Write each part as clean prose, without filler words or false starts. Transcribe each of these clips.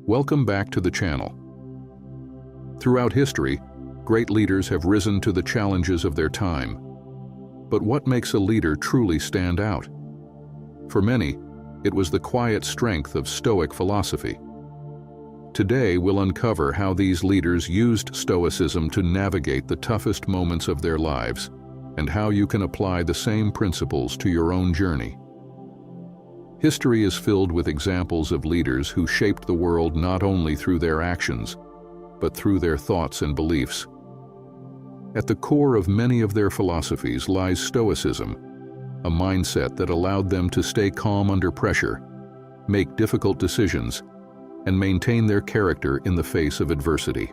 Welcome back to the channel. Throughout history, great leaders have risen to the challenges of their time. But what makes a leader truly stand out? For many, it was the quiet strength of Stoic philosophy. Today, we'll uncover how these leaders used Stoicism to navigate the toughest moments of their lives, and how you can apply the same principles to your own journey. History is filled with examples of leaders who shaped the world not only through their actions, but through their thoughts and beliefs. At the core of many of their philosophies lies Stoicism, a mindset that allowed them to stay calm under pressure, make difficult decisions, and maintain their character in the face of adversity.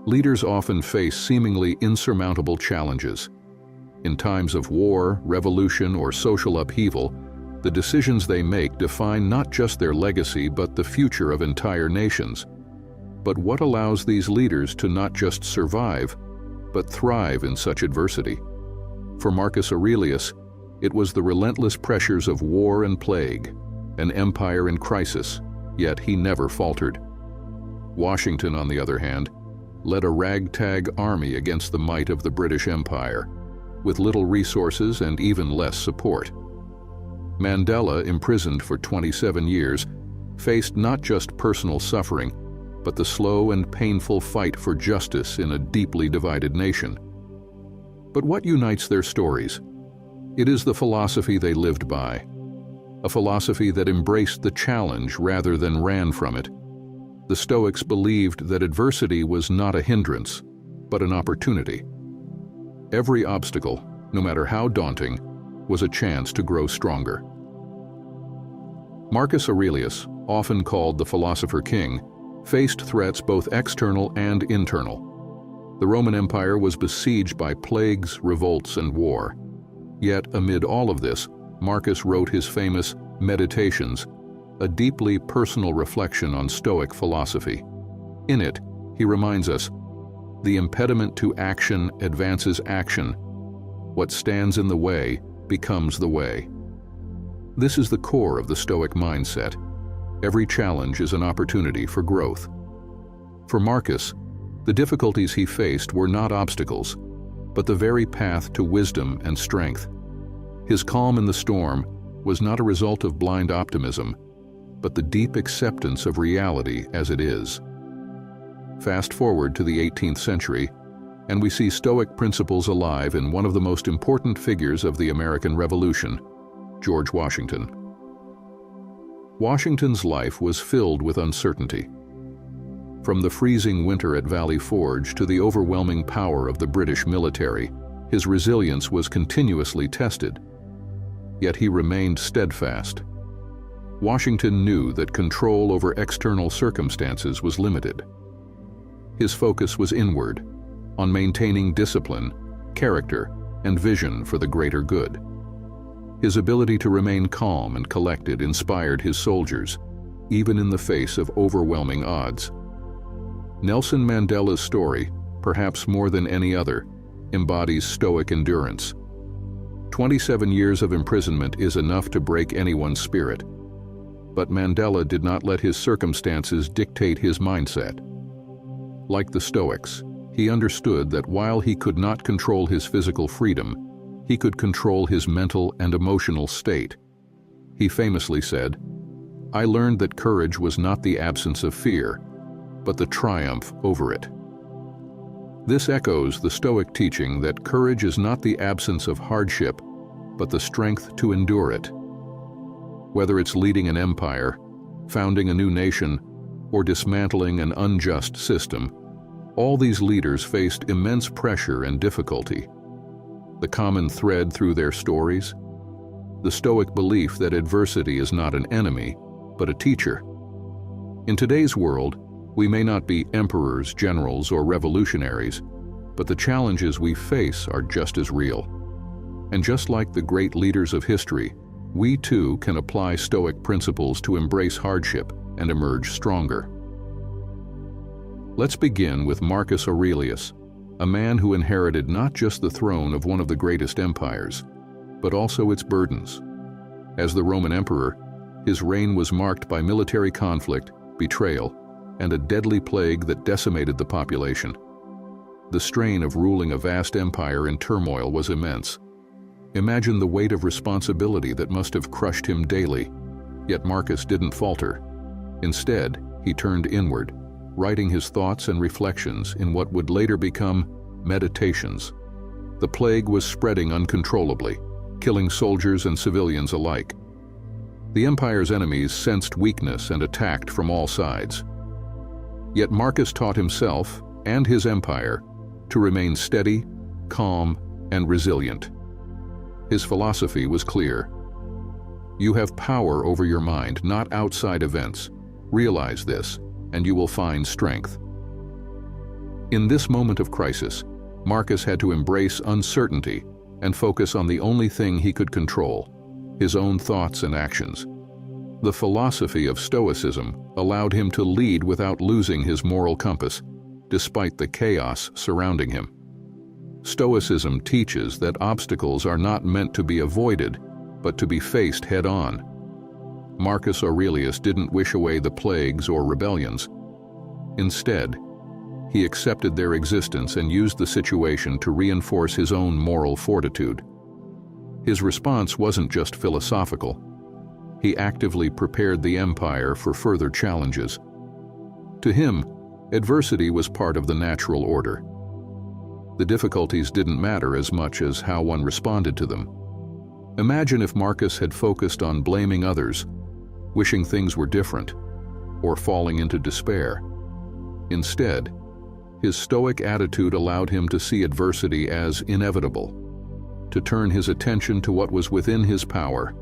Leaders often face seemingly insurmountable challenges. In times of war, revolution, or social upheaval, the decisions they make define not just their legacy but the future of entire nations. But what allows these leaders to not just survive, but thrive in such adversity? For Marcus Aurelius, it was the relentless pressures of war and plague, an empire in crisis, yet he never faltered. Washington, on the other hand, led a ragtag army against the might of the British Empire, with little resources and even less support. Mandela, imprisoned for 27 years, faced not just personal suffering, but the slow and painful fight for justice in a deeply divided nation. But what unites their stories? It is the philosophy they lived by, a philosophy that embraced the challenge rather than ran from it. The Stoics believed that adversity was not a hindrance, but an opportunity. Every obstacle, no matter how daunting, was a chance to grow stronger. Marcus Aurelius, often called the philosopher king, faced threats both external and internal. The Roman Empire was besieged by plagues, revolts, and war. Yet, amid all of this, Marcus wrote his famous Meditations, a deeply personal reflection on Stoic philosophy. In it, he reminds us, "The impediment to action advances action. What stands in the way becomes the way." This is the core of the Stoic mindset. Every challenge is an opportunity for growth. For Marcus, the difficulties he faced were not obstacles, but the very path to wisdom and strength. His calm in the storm was not a result of blind optimism, but the deep acceptance of reality as it is. Fast forward to the 18th century, and we see Stoic principles alive in one of the most important figures of the American Revolution, George Washington. Washington's life was filled with uncertainty. From the freezing winter at Valley Forge to the overwhelming power of the British military, his resilience was continuously tested. Yet he remained steadfast. Washington knew that control over external circumstances was limited. His focus was inward, on maintaining discipline, character, and vision for the greater good. His ability to remain calm and collected inspired his soldiers, even in the face of overwhelming odds. Nelson Mandela's story, perhaps more than any other, embodies Stoic endurance. 27 years of imprisonment is enough to break anyone's spirit. But Mandela did not let his circumstances dictate his mindset. Like the Stoics, he understood that while he could not control his physical freedom, he could control his mental and emotional state. He famously said, "I learned that courage was not the absence of fear, but the triumph over it." This echoes the Stoic teaching that courage is not the absence of hardship, but the strength to endure it. Whether it's leading an empire, founding a new nation, or dismantling an unjust system, all these leaders faced immense pressure and difficulty. The common thread through their stories? The Stoic belief that adversity is not an enemy, but a teacher. In today's world, we may not be emperors, generals, or revolutionaries, but the challenges we face are just as real. And just like the great leaders of history, we too can apply Stoic principles to embrace hardship and emerge stronger. Let's begin with Marcus Aurelius, a man who inherited not just the throne of one of the greatest empires, but also its burdens. As the Roman emperor, His reign was marked by military conflict, betrayal, and a deadly plague that decimated the population. The strain of ruling a vast empire in turmoil was immense. Imagine the weight of responsibility that must have crushed him daily. Yet Marcus didn't falter. Instead, he turned inward, writing his thoughts and reflections in what would later become meditations. The plague was spreading uncontrollably, killing soldiers and civilians alike. The empire's enemies sensed weakness and attacked from all sides. Yet Marcus taught himself and his empire to remain steady, calm, and resilient. His philosophy was clear. You have power over your mind, not outside events. Realize this, and you will find strength. In this moment of crisis, Marcus had to embrace uncertainty and focus on the only thing he could control, his own thoughts and actions. The philosophy of Stoicism allowed him to lead without losing his moral compass, despite the chaos surrounding him. Stoicism teaches that obstacles are not meant to be avoided, but to be faced head-on. Marcus Aurelius didn't wish away the plagues or rebellions. Instead, he accepted their existence and used the situation to reinforce his own moral fortitude. His response wasn't just philosophical. He actively prepared the empire for further challenges. To him, adversity was part of the natural order. The difficulties didn't matter as much as how one responded to them. Imagine if Marcus had focused on blaming others, wishing things were different, or falling into despair. Instead, his Stoic attitude allowed him to see adversity as inevitable, to turn his attention to what was within his power,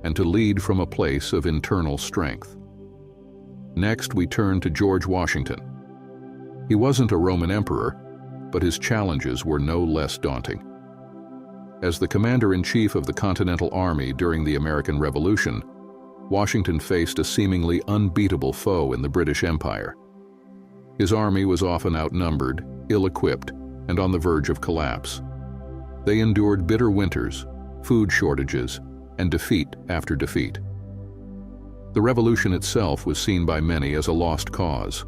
and to lead from a place of internal strength. Next, we turn to George Washington. He wasn't a Roman emperor, but his challenges were no less daunting. As the commander-in-chief of the Continental Army during the American Revolution, Washington faced a seemingly unbeatable foe in the British Empire. His army was often outnumbered, ill-equipped, and on the verge of collapse. They endured bitter winters, food shortages, and defeat after defeat. The revolution itself was seen by many as a lost cause.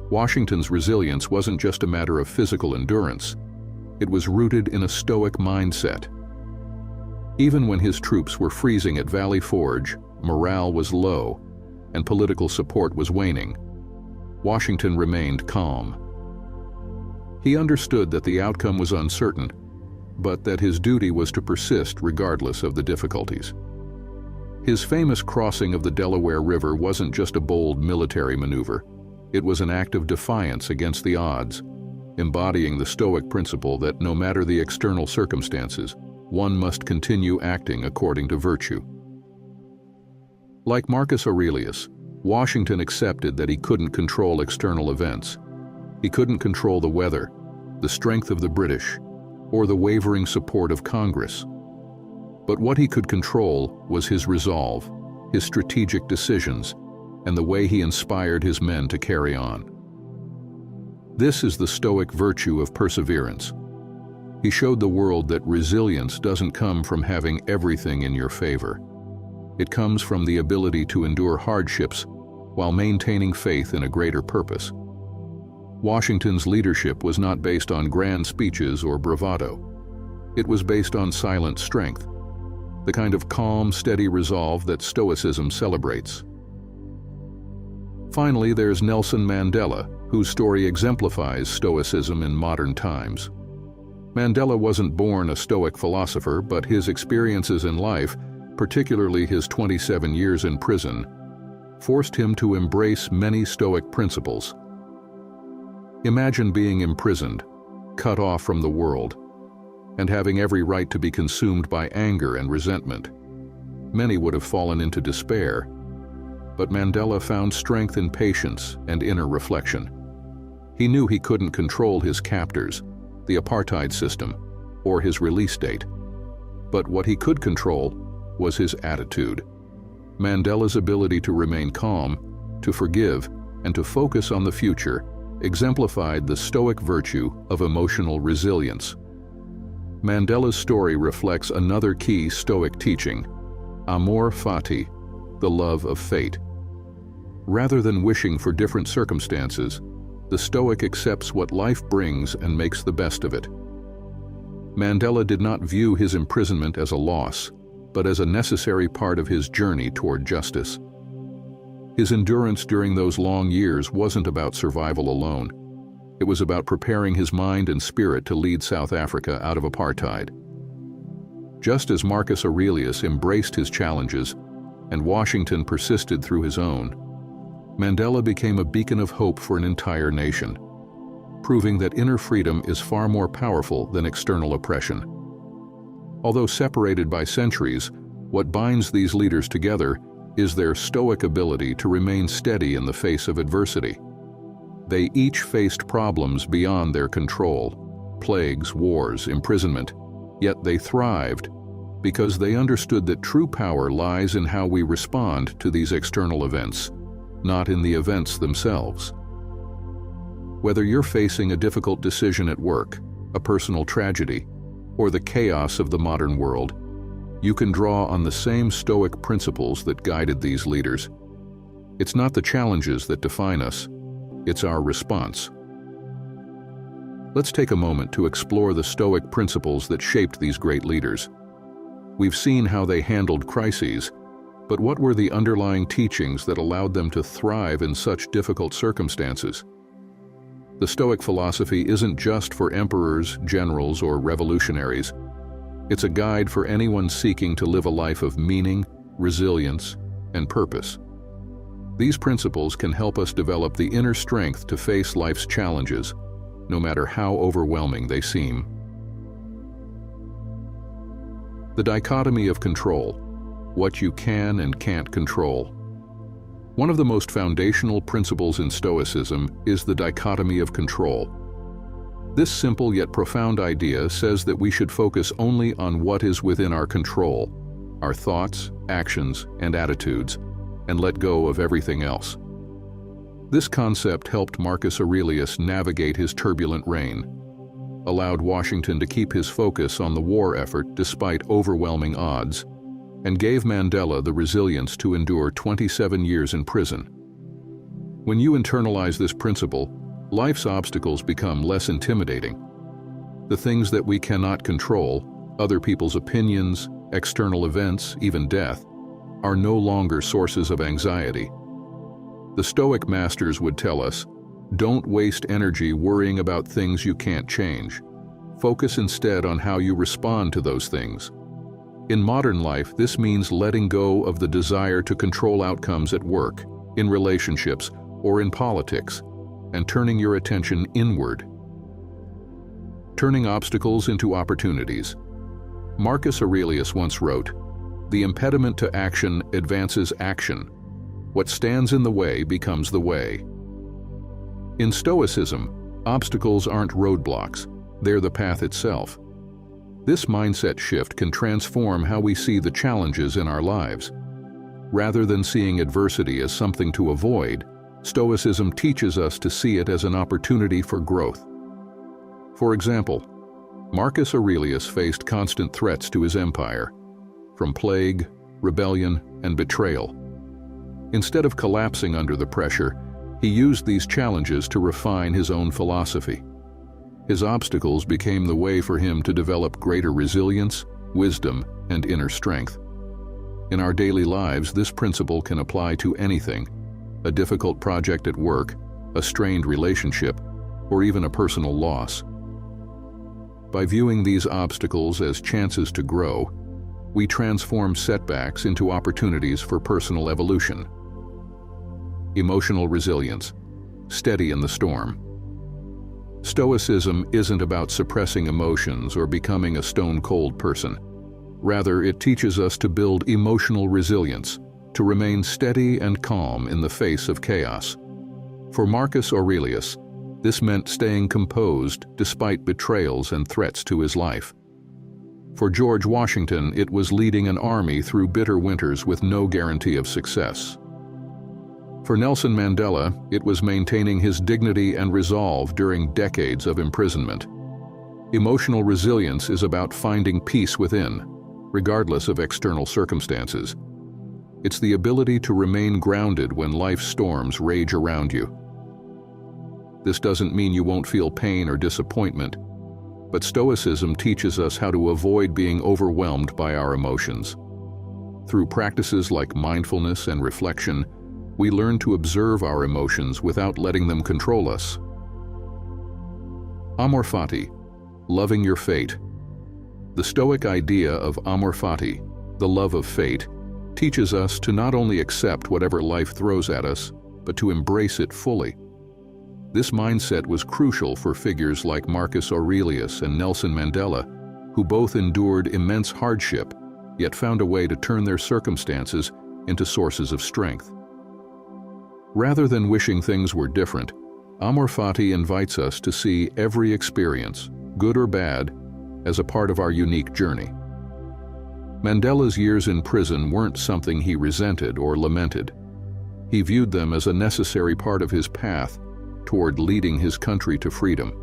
Washington's resilience wasn't just a matter of physical endurance. It was rooted in a Stoic mindset. Even when his troops were freezing at Valley Forge, morale was low, and political support was waning, Washington remained calm. He understood that the outcome was uncertain, but that his duty was to persist regardless of the difficulties. His famous crossing of the Delaware River wasn't just a bold military maneuver. It was an act of defiance against the odds, embodying the Stoic principle that no matter the external circumstances, one must continue acting according to virtue. Like Marcus Aurelius, Washington accepted that he couldn't control external events. He couldn't control the weather, the strength of the British, or the wavering support of Congress. But what he could control was his resolve, his strategic decisions, and the way he inspired his men to carry on. This is the Stoic virtue of perseverance. He showed the world that resilience doesn't come from having everything in your favor. It comes from the ability to endure hardships while maintaining faith in a greater purpose. Washington's leadership was not based on grand speeches or bravado. It was based on silent strength, the kind of calm, steady resolve that Stoicism celebrates. Finally, there's Nelson Mandela, whose story exemplifies Stoicism in modern times. Mandela wasn't born a Stoic philosopher, but his experiences in life, particularly his 27 years in prison, forced him to embrace many Stoic principles. Imagine being imprisoned, cut off from the world, and having every right to be consumed by anger and resentment. Many would have fallen into despair, but Mandela found strength in patience and inner reflection. He knew he couldn't control his captors, the apartheid system, or his release date. But what he could control was his attitude. Mandela's ability to remain calm, to forgive, and to focus on the future exemplified the Stoic virtue of emotional resilience. Mandela's story reflects another key Stoic teaching, amor fati, the love of fate. Rather than wishing for different circumstances, the Stoic accepts what life brings and makes the best of it. Mandela did not view his imprisonment as a loss, but as a necessary part of his journey toward justice. His endurance during those long years wasn't about survival alone. It was about preparing his mind and spirit to lead South Africa out of apartheid. Just as Marcus Aurelius embraced his challenges and Washington persisted through his own, Mandela became a beacon of hope for an entire nation, proving that inner freedom is far more powerful than external oppression. Although separated by centuries, what binds these leaders together is their stoic ability to remain steady in the face of adversity. They each faced problems beyond their control, plagues, wars, imprisonment, yet they thrived because they understood that true power lies in how we respond to these external events, not in the events themselves. Whether you're facing a difficult decision at work, a personal tragedy, or the chaos of the modern world, you can draw on the same Stoic principles that guided these leaders. It's not the challenges that define us, it's our response. Let's take a moment to explore the Stoic principles that shaped these great leaders. We've seen how they handled crises, but what were the underlying teachings that allowed them to thrive in such difficult circumstances? The Stoic philosophy isn't just for emperors, generals, or revolutionaries. It's a guide for anyone seeking to live a life of meaning, resilience, and purpose. These principles can help us develop the inner strength to face life's challenges, no matter how overwhelming they seem. The dichotomy of control, what you can and can't control. One of the most foundational principles in Stoicism is the dichotomy of control. This simple yet profound idea says that we should focus only on what is within our control, our thoughts, actions, and attitudes, and let go of everything else. This concept helped Marcus Aurelius navigate his turbulent reign, allowed Washington to keep his focus on the war effort despite overwhelming odds, and gave Mandela the resilience to endure 27 years in prison. When you internalize this principle, life's obstacles become less intimidating. The things that we cannot control, other people's opinions, external events, even death, are no longer sources of anxiety. The Stoic masters would tell us, don't waste energy worrying about things you can't change. Focus instead on how you respond to those things. In modern life, this means letting go of the desire to control outcomes at work, in relationships, or in politics, and turning your attention inward. Turning obstacles into opportunities. Marcus Aurelius once wrote, "The impediment to action advances action. What stands in the way becomes the way." In Stoicism, obstacles aren't roadblocks, they're the path itself. This mindset shift can transform how we see the challenges in our lives. Rather than seeing adversity as something to avoid, Stoicism teaches us to see it as an opportunity for growth. For example, Marcus Aurelius faced constant threats to his empire, from plague, rebellion, and betrayal. Instead of collapsing under the pressure, he used these challenges to refine his own philosophy. His obstacles became the way for him to develop greater resilience, wisdom, and inner strength. In our daily lives, this principle can apply to anything: a difficult project at work, a strained relationship, or even a personal loss. By viewing these obstacles as chances to grow, we transform setbacks into opportunities for personal evolution. Emotional resilience, steady in the storm. Stoicism isn't about suppressing emotions or becoming a stone-cold person. Rather, it teaches us to build emotional resilience, to remain steady and calm in the face of chaos. For Marcus Aurelius, this meant staying composed despite betrayals and threats to his life. For George Washington, it was leading an army through bitter winters with no guarantee of success. For Nelson Mandela, it was maintaining his dignity and resolve during decades of imprisonment. Emotional resilience is about finding peace within, regardless of external circumstances. It's the ability to remain grounded when life's storms rage around you. This doesn't mean you won't feel pain or disappointment, but Stoicism teaches us how to avoid being overwhelmed by our emotions. Through practices like mindfulness and reflection, we learn to observe our emotions without letting them control us. Amor fati, loving your fate. The Stoic idea of amor fati, the love of fate, teaches us to not only accept whatever life throws at us, but to embrace it fully. This mindset was crucial for figures like Marcus Aurelius and Nelson Mandela, who both endured immense hardship, yet found a way to turn their circumstances into sources of strength. Rather than wishing things were different, Amor fati invites us to see every experience, good or bad, as a part of our unique journey. Mandela's years in prison weren't something he resented or lamented. He viewed them as a necessary part of his path toward leading his country to freedom.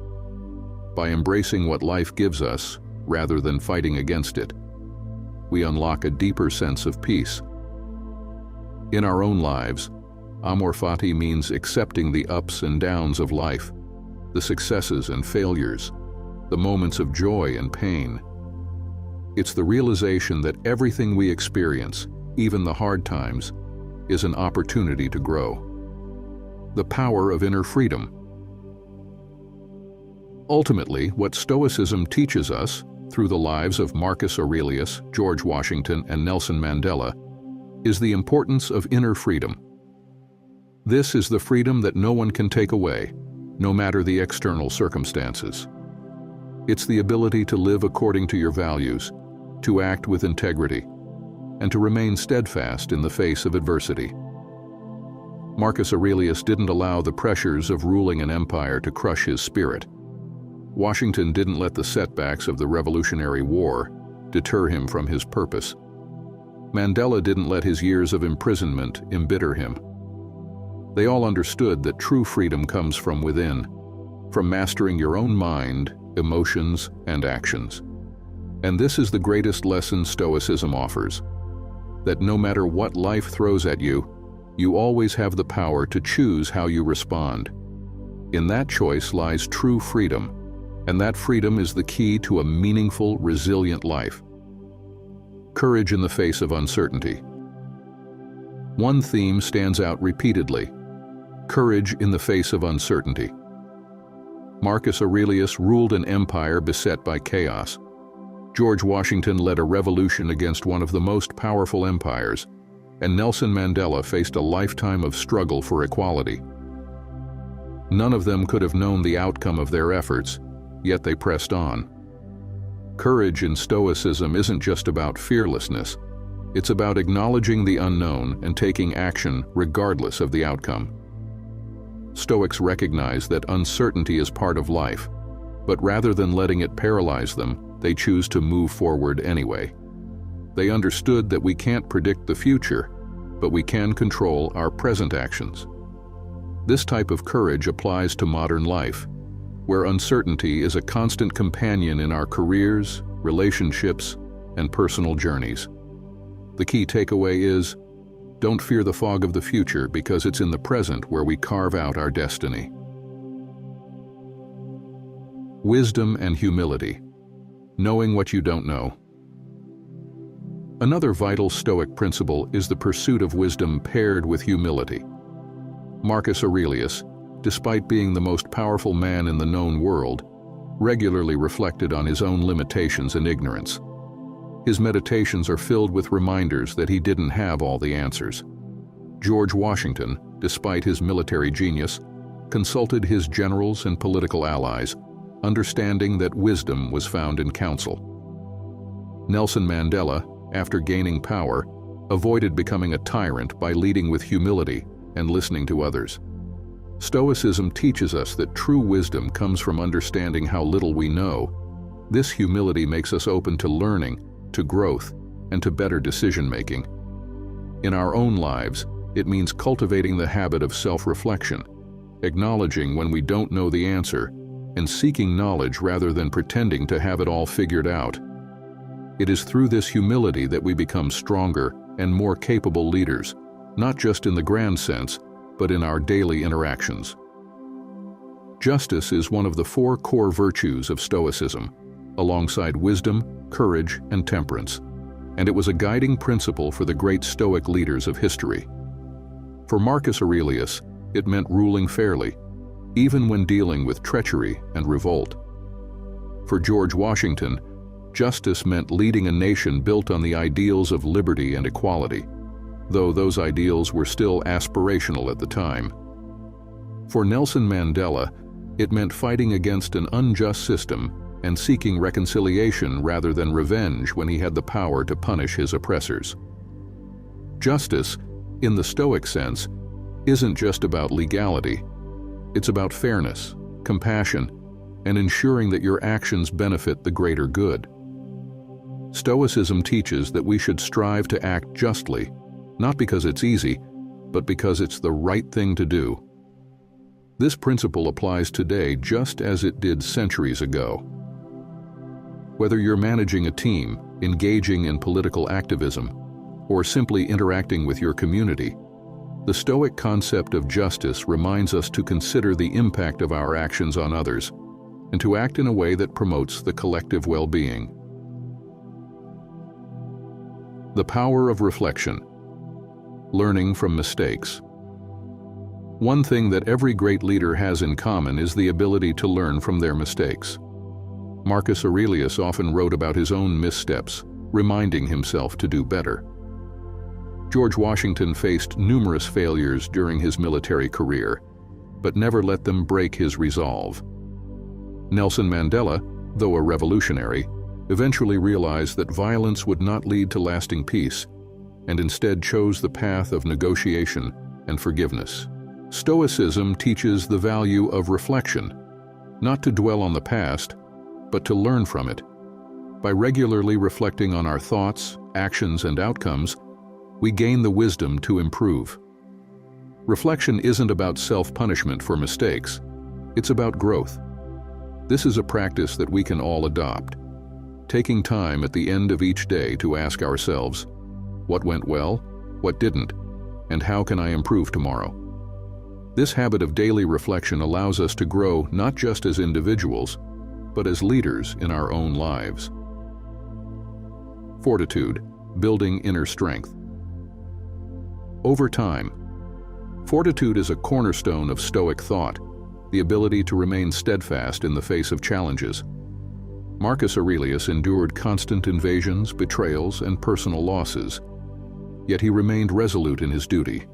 By embracing what life gives us, rather than fighting against it, we unlock a deeper sense of peace. In our own lives, Amor fati means accepting the ups and downs of life, the successes and failures, the moments of joy and pain. It's the realization that everything we experience, even the hard times, is an opportunity to grow. The power of inner freedom. Ultimately, what Stoicism teaches us, through the lives of Marcus Aurelius, George Washington, and Nelson Mandela, is the importance of inner freedom. This is the freedom that no one can take away, no matter the external circumstances. It's the ability to live according to your values, to act with integrity, and to remain steadfast in the face of adversity. Marcus Aurelius didn't allow the pressures of ruling an empire to crush his spirit. Washington didn't let the setbacks of the Revolutionary War deter him from his purpose. Mandela didn't let his years of imprisonment embitter him. They all understood that true freedom comes from within, from mastering your own mind, emotions, and actions. And this is the greatest lesson Stoicism offers, that no matter what life throws at you, you always have the power to choose how you respond. In that choice lies true freedom, and that freedom is the key to a meaningful, resilient life. Courage in the face of uncertainty. One theme stands out repeatedly: courage in the face of uncertainty. Marcus Aurelius ruled an empire beset by chaos. George Washington led a revolution against one of the most powerful empires, and Nelson Mandela faced a lifetime of struggle for equality. None of them could have known the outcome of their efforts, yet they pressed on. Courage in Stoicism isn't just about fearlessness. It's about acknowledging the unknown and taking action regardless of the outcome. Stoics recognize that uncertainty is part of life, but rather than letting it paralyze them, they choose to move forward anyway. They understood that we can't predict the future, but we can control our present actions. This type of courage applies to modern life, where uncertainty is a constant companion in our careers, relationships, and personal journeys. The key takeaway is, don't fear the fog of the future, because it's in the present where we carve out our destiny. Wisdom and humility. Knowing what you don't know. Another vital Stoic principle is the pursuit of wisdom paired with humility. Marcus Aurelius, despite being the most powerful man in the known world, regularly reflected on his own limitations and ignorance. His meditations are filled with reminders that he didn't have all the answers. George Washington, despite his military genius, consulted his generals and political allies, understanding that wisdom was found in counsel. Nelson Mandela, after gaining power, avoided becoming a tyrant by leading with humility and listening to others. Stoicism teaches us that true wisdom comes from understanding how little we know. This humility makes us open to learning, to growth, and to better decision-making. In our own lives, it means cultivating the habit of self-reflection, acknowledging when we don't know the answer, and seeking knowledge rather than pretending to have it all figured out. It is through this humility that we become stronger, and more capable leaders, not just in the grand sense, but in our daily interactions. Justice is one of the 4 core virtues of Stoicism, alongside wisdom, courage, and temperance, and it was a guiding principle for the great Stoic leaders of history. For Marcus Aurelius, it meant ruling fairly, even when dealing with treachery and revolt. For George Washington, justice meant leading a nation built on the ideals of liberty and equality, though those ideals were still aspirational at the time. For Nelson Mandela, it meant fighting against an unjust system and seeking reconciliation rather than revenge when he had the power to punish his oppressors. Justice, in the Stoic sense, isn't just about legality. It's about fairness, compassion, and ensuring that your actions benefit the greater good. Stoicism teaches that we should strive to act justly, not because it's easy, but because it's the right thing to do. This principle applies today just as it did centuries ago. Whether you're managing a team, engaging in political activism, or simply interacting with your community, the Stoic concept of justice reminds us to consider the impact of our actions on others and to act in a way that promotes the collective well-being. The power of reflection. Learning from mistakes. One thing that every great leader has in common is the ability to learn from their mistakes. Marcus Aurelius often wrote about his own missteps, reminding himself to do better. George Washington faced numerous failures during his military career, but never let them break his resolve. Nelson Mandela, though a revolutionary, eventually realized that violence would not lead to lasting peace, and instead chose the path of negotiation and forgiveness. Stoicism teaches the value of reflection, not to dwell on the past, but to learn from it. By regularly reflecting on our thoughts, actions, and outcomes, we gain the wisdom to improve. Reflection isn't about self-punishment for mistakes. It's about growth. This is a practice that we can all adopt, taking time at the end of each day to ask ourselves, what went well, what didn't, and how can I improve tomorrow? This habit of daily reflection allows us to grow not just as individuals, but as leaders in our own lives. Fortitude, building inner strength. Over time, fortitude is a cornerstone of Stoic thought, the ability to remain steadfast in the face of challenges. Marcus Aurelius endured constant invasions, betrayals, and personal losses, yet he remained resolute in his duty.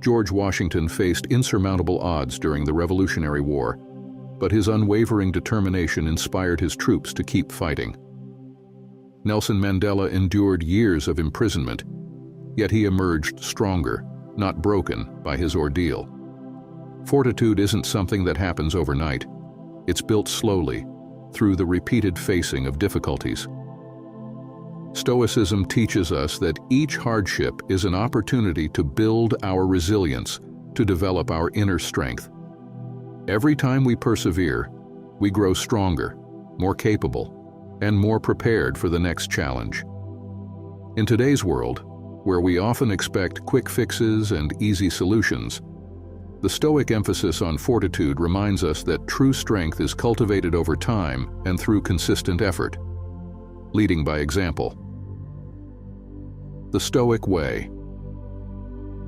George Washington faced insurmountable odds during the Revolutionary War, but his unwavering determination inspired his troops to keep fighting. Nelson Mandela endured years of imprisonment, yet he emerged stronger, not broken by his ordeal. Fortitude isn't something that happens overnight. It's built slowly, through the repeated facing of difficulties. Stoicism teaches us that each hardship is an opportunity to build our resilience, to develop our inner strength. Every time we persevere, we grow stronger, more capable, and more prepared for the next challenge. In today's world, where we often expect quick fixes and easy solutions, the Stoic emphasis on fortitude reminds us that true strength is cultivated over time and through consistent effort. Leading by example. The Stoic way.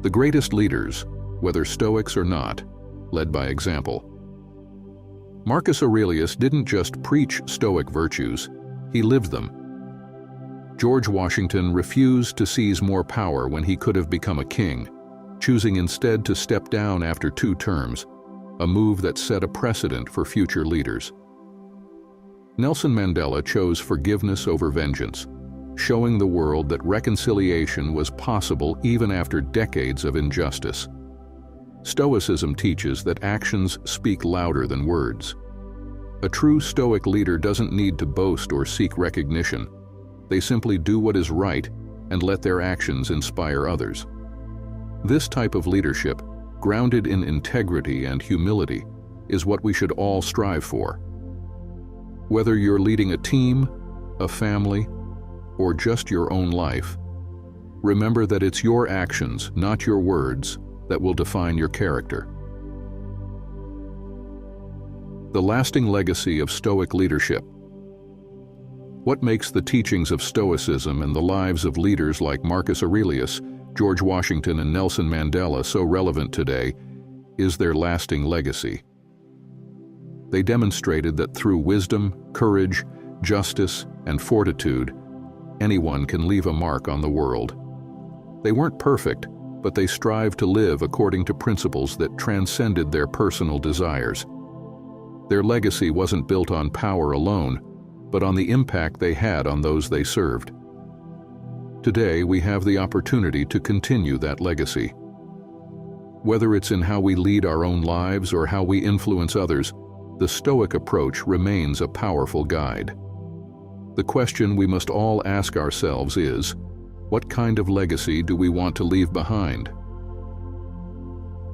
The greatest leaders, whether Stoics or not, led by example. Marcus Aurelius didn't just preach Stoic virtues, he lived them. George Washington refused to seize more power when he could have become a king, choosing instead to step down after 2 terms, a move that set a precedent for future leaders. Nelson Mandela chose forgiveness over vengeance, showing the world that reconciliation was possible even after decades of injustice. Stoicism teaches that actions speak louder than words. A true Stoic leader doesn't need to boast or seek recognition. They simply do what is right and let their actions inspire others. This type of leadership, grounded in integrity and humility, is what we should all strive for. Whether you're leading a team, a family, or just your own life, remember that it's your actions, not your words, that will define your character. The lasting legacy of Stoic leadership. What makes the teachings of Stoicism and the lives of leaders like Marcus Aurelius, George Washington, and Nelson Mandela so relevant today is their lasting legacy. They demonstrated that through wisdom, courage, justice, and fortitude, anyone can leave a mark on the world. They weren't perfect, but they strived to live according to principles that transcended their personal desires. Their legacy wasn't built on power alone, but on the impact they had on those they served. Today, we have the opportunity to continue that legacy. Whether it's in how we lead our own lives or how we influence others, the Stoic approach remains a powerful guide. The question we must all ask ourselves is, what kind of legacy do we want to leave behind?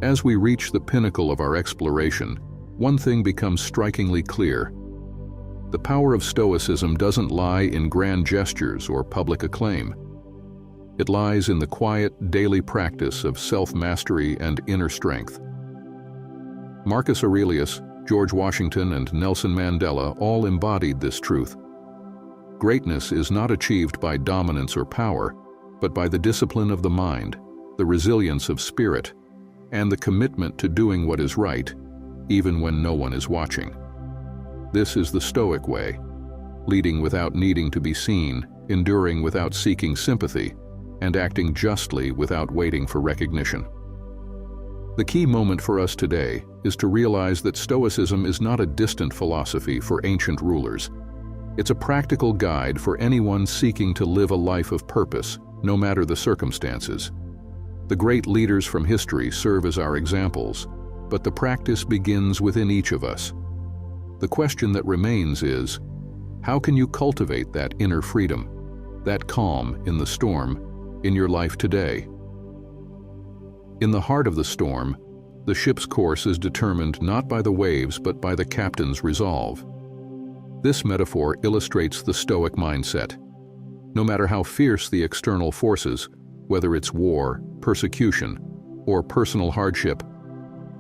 As we reach the pinnacle of our exploration, one thing becomes strikingly clear. The power of Stoicism doesn't lie in grand gestures or public acclaim. It lies in the quiet, daily practice of self-mastery and inner strength. Marcus Aurelius, George Washington, and Nelson Mandela all embodied this truth. Greatness is not achieved by dominance or power, but by the discipline of the mind, the resilience of spirit, and the commitment to doing what is right, even when no one is watching. This is the Stoic way, leading without needing to be seen, enduring without seeking sympathy, and acting justly without waiting for recognition. The key moment for us today is to realize that Stoicism is not a distant philosophy for ancient rulers. It's a practical guide for anyone seeking to live a life of purpose, no matter the circumstances. The great leaders from history serve as our examples, but the practice begins within each of us. The question that remains is, how can you cultivate that inner freedom, that calm in the storm, in your life today? In the heart of the storm, the ship's course is determined not by the waves but by the captain's resolve. This metaphor illustrates the Stoic mindset. No matter how fierce the external forces, whether it's war, persecution, or personal hardship,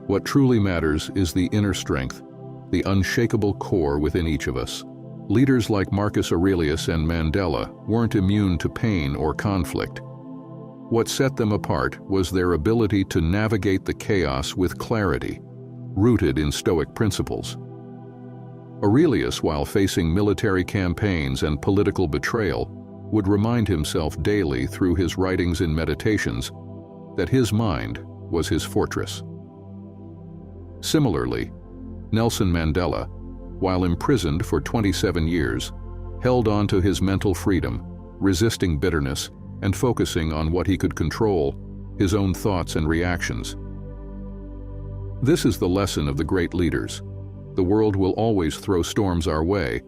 what truly matters is the inner strength, the unshakable core within each of us. Leaders like Marcus Aurelius and Mandela weren't immune to pain or conflict. What set them apart was their ability to navigate the chaos with clarity, rooted in Stoic principles. Aurelius, while facing military campaigns and political betrayal, would remind himself daily through his writings and meditations that his mind was his fortress. Similarly, Nelson Mandela, while imprisoned for 27 years, held on to his mental freedom, resisting bitterness and focusing on what he could control, his own thoughts and reactions. This is the lesson of the great leaders. The world will always throw storms our way,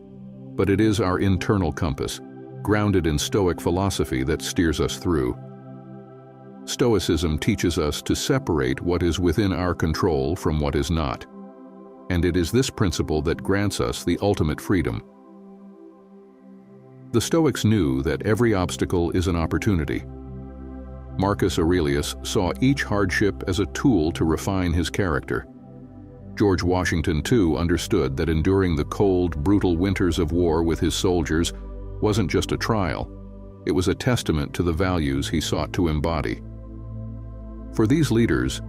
but it is our internal compass, grounded in Stoic philosophy, that steers us through. Stoicism teaches us to separate what is within our control from what is not. And it is this principle that grants us the ultimate freedom. The Stoics knew that every obstacle is an opportunity. Marcus Aurelius saw each hardship as a tool to refine his character. George Washington, too, understood that enduring the cold, brutal winters of war with his soldiers wasn't just a trial. It was a testament to the values he sought to embody. For these leaders,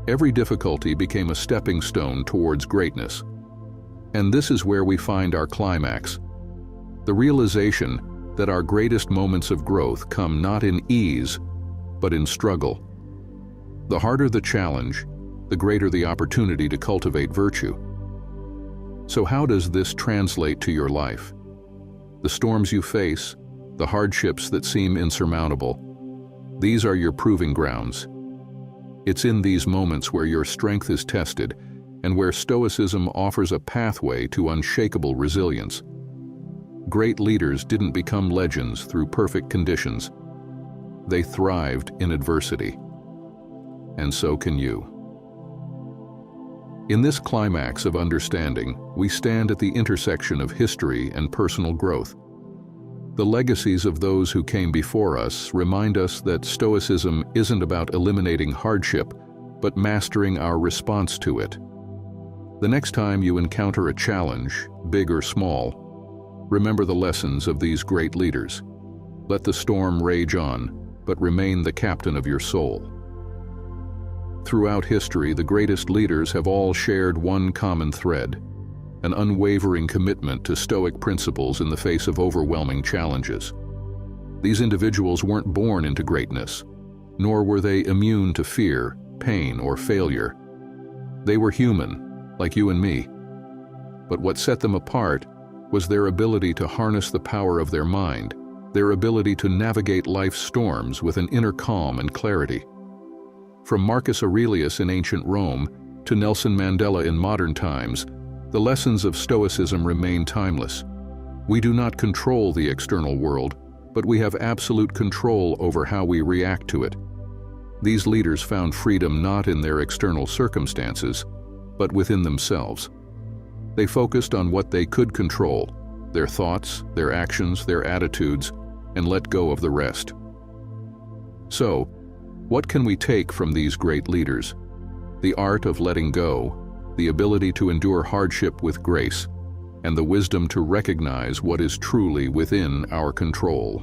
every difficulty became a stepping stone towards greatness. And this is where we find our climax, the realization that our greatest moments of growth come not in ease, but in struggle. The harder the challenge, the greater the opportunity to cultivate virtue. So how does this translate to your life? The storms you face, the hardships that seem insurmountable, these are your proving grounds. It's in these moments where your strength is tested and where Stoicism offers a pathway to unshakable resilience. Great leaders didn't become legends through perfect conditions. They thrived in adversity. And so can you. In this climax of understanding, we stand at the intersection of history and personal growth. The legacies of those who came before us remind us that Stoicism isn't about eliminating hardship, but mastering our response to it. The next time you encounter a challenge, big or small, remember the lessons of these great leaders. Let the storm rage on, but remain the captain of your soul. Throughout history, the greatest leaders have all shared one common thread: an unwavering commitment to Stoic principles in the face of overwhelming challenges. These individuals weren't born into greatness, nor were they immune to fear, pain, or failure. They were human, like you and me. But what set them apart was their ability to harness the power of their mind, their ability to navigate life's storms with an inner calm and clarity. From Marcus Aurelius in ancient Rome to Nelson Mandela in modern times, the lessons of Stoicism remain timeless. We do not control the external world, but we have absolute control over how we react to it. These leaders found freedom not in their external circumstances, but within themselves. They focused on what they could control: their thoughts, their actions, their attitudes, and let go of the rest. So, what can we take from these great leaders? The art of letting go, the ability to endure hardship with grace, and the wisdom to recognize what is truly within our control.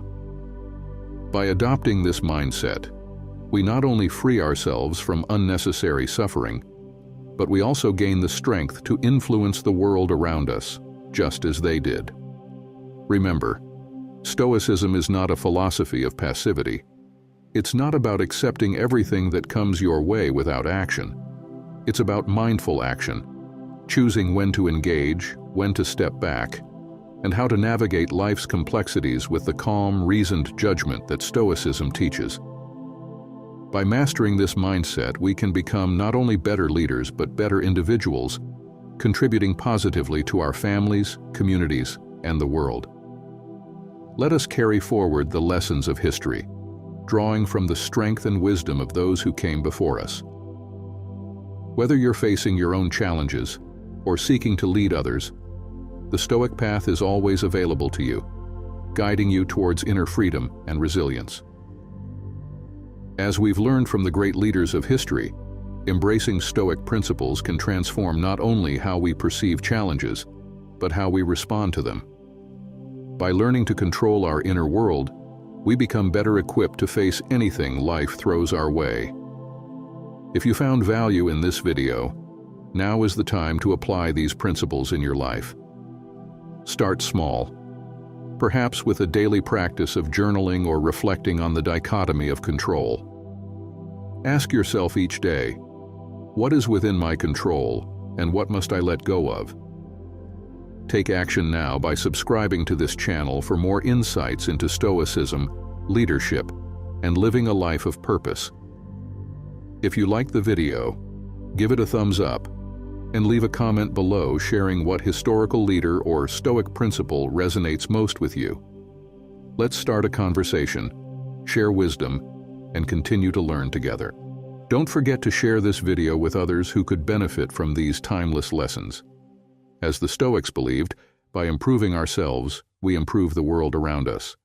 By adopting this mindset, we not only free ourselves from unnecessary suffering, but we also gain the strength to influence the world around us, just as they did. Remember, Stoicism is not a philosophy of passivity. It's not about accepting everything that comes your way without action. It's about mindful action, choosing when to engage, when to step back, and how to navigate life's complexities with the calm, reasoned judgment that Stoicism teaches. By mastering this mindset, we can become not only better leaders but better individuals, contributing positively to our families, communities, and the world. Let us carry forward the lessons of history, drawing from the strength and wisdom of those who came before us. Whether you're facing your own challenges or seeking to lead others, the Stoic path is always available to you, guiding you towards inner freedom and resilience. As we've learned from the great leaders of history, embracing Stoic principles can transform not only how we perceive challenges, but how we respond to them. By learning to control our inner world, we become better equipped to face anything life throws our way. If you found value in this video, now is the time to apply these principles in your life. Start small, perhaps with a daily practice of journaling or reflecting on the dichotomy of control. Ask yourself each day, what is within my control and what must I let go of? Take action now by subscribing to this channel for more insights into Stoicism, leadership, and living a life of purpose. If you liked the video, give it a thumbs up and leave a comment below sharing what historical leader or Stoic principle resonates most with you. Let's start a conversation, share wisdom, and continue to learn together. Don't forget to share this video with others who could benefit from these timeless lessons. As the Stoics believed, by improving ourselves, we improve the world around us.